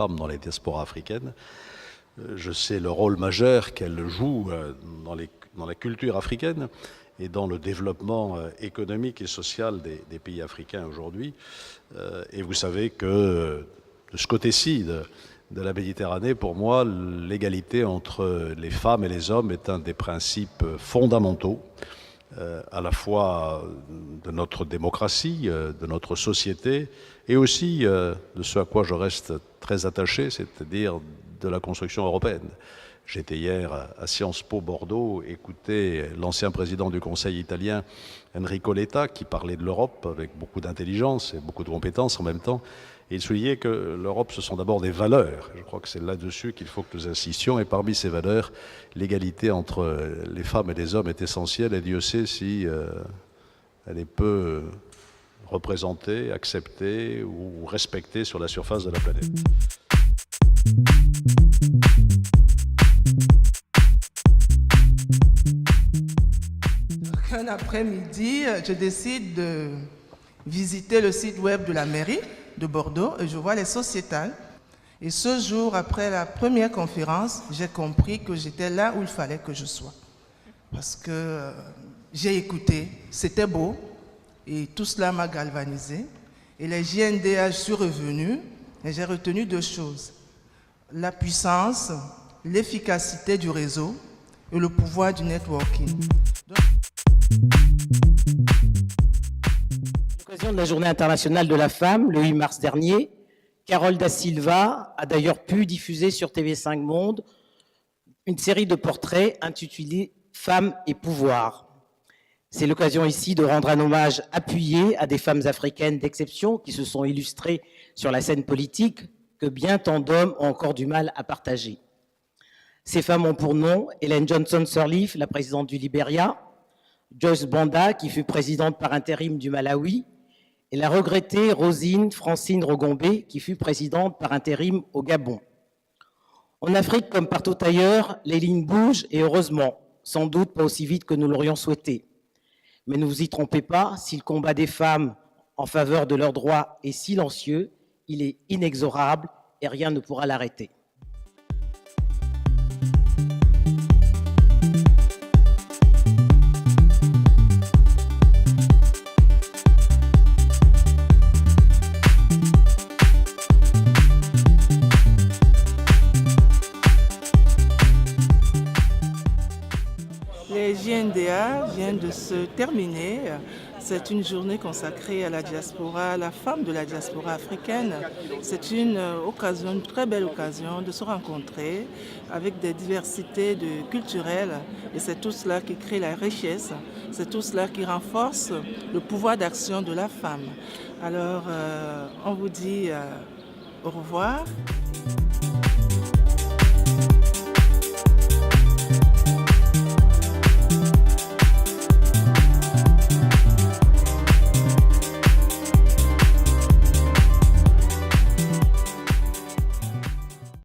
femmes dans les diasporas africaines. Je sais le rôle majeur qu'elles jouent dans la culture africaine et dans le développement économique et social des pays africains aujourd'hui. Et vous savez que de ce côté-ci de la Méditerranée, pour moi, l'égalité entre les femmes et les hommes est un des principes fondamentaux, à la fois de notre démocratie, de notre société, et aussi de ce à quoi je reste très attaché, c'est-à-dire de la construction européenne. J'étais hier à Sciences Po Bordeaux, écouter l'ancien président du Conseil italien, Enrico Letta, qui parlait de l'Europe avec beaucoup d'intelligence et beaucoup de compétences en même temps. Et il soulignait que l'Europe, ce sont d'abord des valeurs. Je crois que c'est là-dessus qu'il faut que nous insistions. Et parmi ces valeurs, l'égalité entre les femmes et les hommes est essentielle. Et Dieu sait si elle est peu représentée, acceptée ou respectée sur la surface de la planète. Un après-midi, je décide de visiter le site web de la mairie de Bordeaux et je vois les sociétales. Et ce jour, après la première conférence, j'ai compris que j'étais là où il fallait que je sois. Parce que j'ai écouté, c'était beau et tout cela m'a galvanisé. Et les JNDA, je suis revenu et j'ai retenu deux choses. La puissance, l'efficacité du réseau et le pouvoir du networking. À l'occasion de la Journée internationale de la femme, le 8 mars dernier, Carole Da Silva a d'ailleurs pu diffuser sur TV5 Monde une série de portraits intitulés « Femmes et pouvoir ». C'est l'occasion ici de rendre un hommage appuyé à des femmes africaines d'exception qui se sont illustrées sur la scène politique que bien tant d'hommes ont encore du mal à partager. Ces femmes ont pour nom Ellen Johnson Sirleaf, la présidente du Libéria, Joyce Banda, qui fut présidente par intérim du Malawi, et la regrettée Rosine Francine Rogombé, qui fut présidente par intérim au Gabon. En Afrique, comme partout ailleurs, les lignes bougent et heureusement, sans doute pas aussi vite que nous l'aurions souhaité. Mais ne vous y trompez pas, si le combat des femmes en faveur de leurs droits est silencieux, il est inexorable et rien ne pourra l'arrêter. Les JNDA viennent de se terminer. C'est une journée consacrée à la diaspora, à la femme de la diaspora africaine. C'est une très belle occasion de se rencontrer avec des diversités culturelles. Et c'est tout cela qui crée la richesse, c'est tout cela qui renforce le pouvoir d'action de la femme. Alors, on vous dit au revoir.